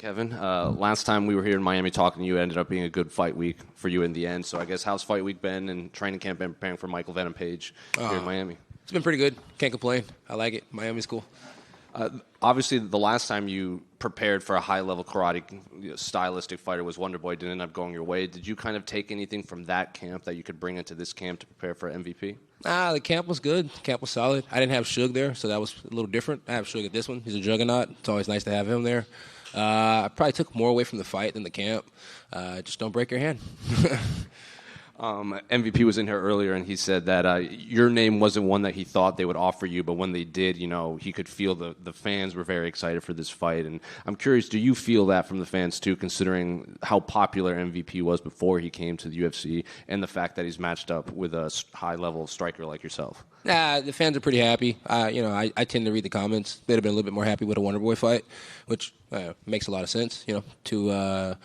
Kevin. Last time we were here in Miami talking to you, it ended up being a good fight week for you in the end. So I guess how's fight week been and training camp been preparing for Michael Venom Page here in Miami? It's been pretty good. Can't complain. I like it. Miami's cool. Obviously, the last time you prepared for a high-level karate stylistic fighter was Wonder Boy. Didn't end up going your way. Did you kind of take anything from that camp that you could bring into this camp to prepare for MVP? The camp was good. The camp was solid. I didn't have Suge there, so that was a little different. I have Suge at this one. He's a juggernaut. It's always nice to have him there. I probably took more away from the fight than the camp. Just don't break your hand. MVP was in here earlier, and he said that your name wasn't one that he thought they would offer you, but when they did, he could feel the fans were very excited for this fight. And I'm curious, do you feel that from the fans too, considering how popular MVP was before he came to the UFC and the fact that he's matched up with a high-level striker like yourself? The fans are pretty happy. I tend to read the comments. They'd have been a little bit more happy with a Wonder Boy fight, which makes a lot of sense, to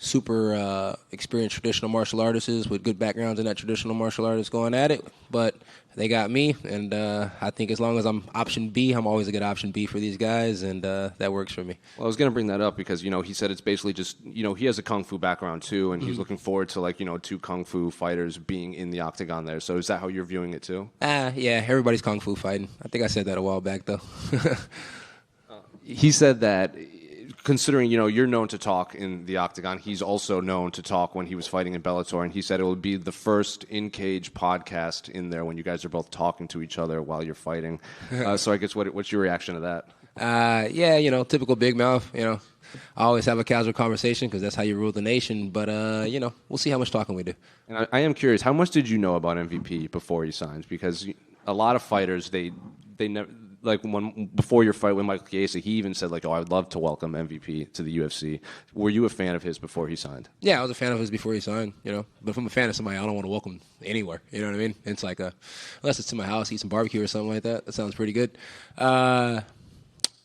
super experienced traditional martial artists with good backgrounds in that traditional martial artists going at it. But they got me, and I think as long as I'm option B, I'm always a good option B for these guys, and that works for me. Well, I was going to bring that up because, he said it's basically just, he has a Kung Fu background too, and he's looking forward to, two Kung Fu fighters being in the octagon there. So is that how you're viewing it too? Yeah, everybody's Kung Fu fighting. I think I said that a while back, though. He said that, considering, you're known to talk in the octagon, he's also known to talk when he was fighting in Bellator, and he said it would be the first in-cage podcast in there when you guys are both talking to each other while you're fighting. So I guess what's your reaction to that? Typical big mouth, I always have a casual conversation because that's how you rule the nation, but, we'll see how much talking we do. And I am curious, how much did you know about MVP before he signed? Because a lot of fighters, they never... before your fight with Michael Chiesa, he even said, I would love to welcome MVP to the UFC. Were you a fan of his before he signed? Yeah, I was a fan of his before he signed, But if I'm a fan of somebody, I don't want to welcome anywhere, you know what I mean? It's unless it's to my house, eat some barbecue or something like that. That sounds pretty good. I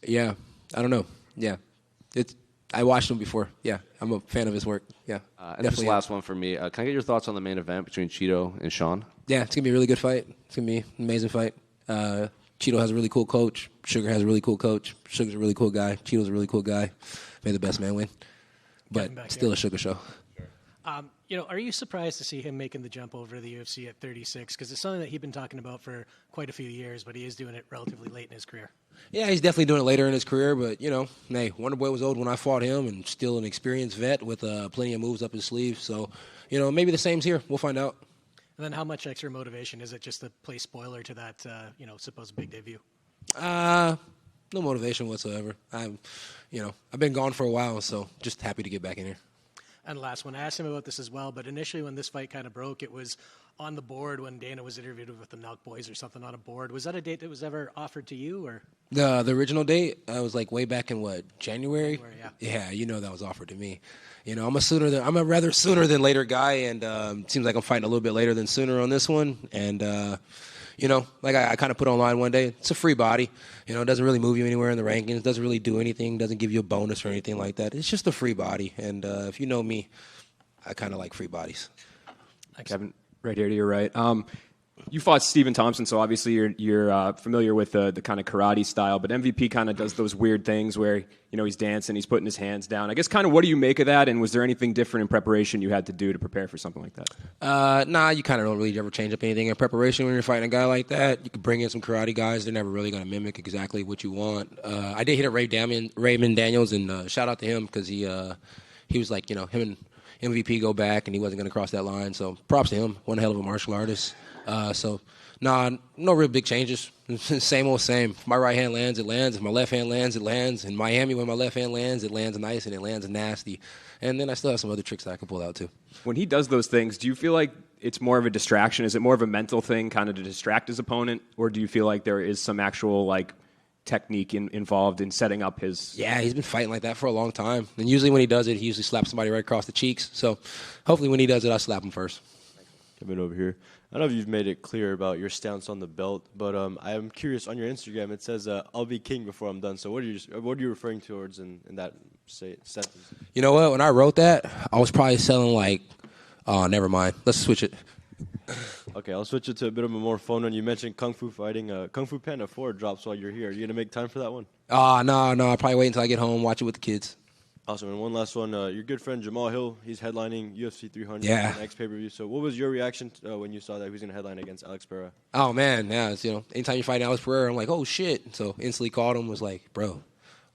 don't know. Yeah. I watched him before. Yeah, I'm a fan of his work. Yeah, and this last one for me. Can I get your thoughts on the main event between Cheeto and Sean? Yeah, it's going to be a really good fight. It's going to be an amazing fight. Cheeto has a really cool coach. Sugar has a really cool coach. Sugar's a really cool guy. Cheeto's a really cool guy. May the best man win. But still a Sugar show. Are you surprised to see him making the jump over to the UFC at 36? Because it's something that he's been talking about for quite a few years, but he is doing it relatively late in his career. Yeah, he's definitely doing it later in his career, but, hey, Wonder Boy was old when I fought him and still an experienced vet with plenty of moves up his sleeve. So, maybe the same's here. We'll find out. And then how much extra motivation is it just to play spoiler to that, supposed big debut? No motivation whatsoever. I've been gone for a while, so just happy to get back in here. And last one, I asked him about this as well, but initially when this fight kind of broke, it was on the board when Dana was interviewed with the Knock Boys or something on a board. Was that a date that was ever offered to you, or? The original date was way back in January? Yeah. Yeah, that was offered to me. I'm a rather sooner than later guy, and it seems like I'm fighting a little bit later than sooner on this one. And I kind of put online one day. It's a free body. It doesn't really move you anywhere in the rankings. Doesn't really do anything. Doesn't give you a bonus or anything like that. It's just a free body. And if you know me, I kind of like free bodies. Thanks. Kevin, right here to your right. You fought Stephen Thompson, so obviously you're familiar with the kind of karate style, but MVP kind of does those weird things where, he's dancing, he's putting his hands down. I guess kind of what do you make of that, and was there anything different in preparation you had to do to prepare for something like that? Nah, you kind of don't really ever change up anything in preparation when you're fighting a guy like that. You can bring in some karate guys. They're never really going to mimic exactly what you want. I did hit at Raymond Daniels, and shout out to him because he was like, him and MVP go back, and he wasn't going to cross that line. So props to him. One hell of a martial artist. No real big changes. Same old same. If my right hand lands, it lands. If my left hand lands, it lands. In Miami, when my left hand lands, it lands nice and it lands nasty. And then I still have some other tricks that I can pull out too. When he does those things, do you feel like it's more of a distraction? Is it more of a mental thing kind of to distract his opponent? Or do you feel like there is some actual technique involved in setting up his... Yeah, he's been fighting like that for a long time. And usually when he does it, he usually slaps somebody right across the cheeks. So hopefully when he does it, I'll slap him first. Coming over here. I don't know if you've made it clear about your stance on the belt, but I am curious. On your Instagram, it says, "I'll be king before I'm done." So what are you referring towards in that sentence? You know what? When I wrote that, I was probably selling oh, never mind. Let's switch it. Okay, I'll switch it to a bit of a more fun one. You mentioned Kung Fu fighting. Kung Fu Panda 4 drops while you're here. Are you going to make time for that one? No. I'll probably wait until I get home, watch it with the kids. Awesome. And one last one. Your good friend Jamal Hill, he's headlining UFC 300 Yeah. next pay-per-view. So what was your reaction when you saw that he was going to headline against Alex Pereira? Oh man, yeah. It's, anytime you fight Alex Pereira, I'm like, oh shit. So instantly called him, was like, bro,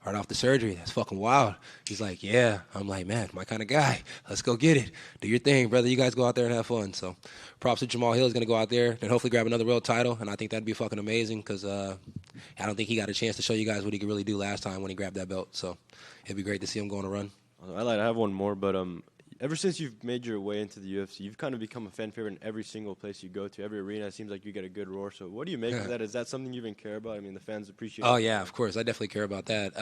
right off the surgery, that's fucking wild. He's like, yeah. I'm like, man, my kind of guy. Let's go get it. Do your thing, brother. You guys go out there and have fun. So props to Jamal Hill. He's going to go out there and hopefully grab another world title, and I think that'd be fucking amazing because I don't think he got a chance to show you guys what he could really do last time when he grabbed that belt. So it'd be great to see him go on a run. I have one more, but ever since you've made your way into the UFC, you've kind of become a fan favorite in every single place you go to. Every arena, it seems like you get a good roar. So what do you make of that? Is that something you even care about? I mean, the fans appreciate it. Oh, yeah, of course. I definitely care about that.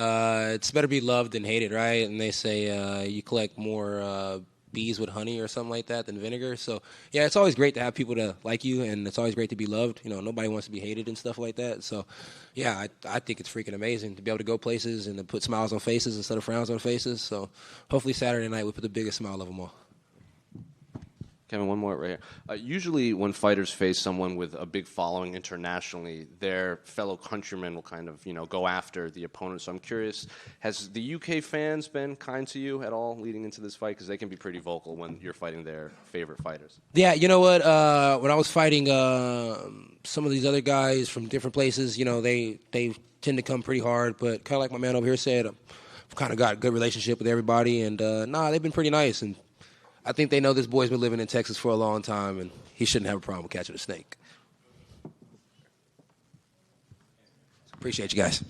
It's better be loved than hated, right? And they say you collect more bees with honey or something like that than vinegar. So, yeah, it's always great to have people to like you, and it's always great to be loved. Nobody wants to be hated and stuff like that. So, yeah, I think it's freaking amazing to be able to go places and to put smiles on faces instead of frowns on faces. So, hopefully Saturday night we put the biggest smile of them all. Kevin, one more right here. Usually when fighters face someone with a big following internationally, their fellow countrymen will kind of, go after the opponent. So I'm curious, has the UK fans been kind to you at all leading into this fight? Because they can be pretty vocal when you're fighting their favorite fighters. Yeah, you know what? When I was fighting some of these other guys from different places, they tend to come pretty hard. But kind of like my man over here said, I've kind of got a good relationship with everybody. And, they've been pretty nice. And I think they know this boy's been living in Texas for a long time, and he shouldn't have a problem with catching a snake. Appreciate you guys.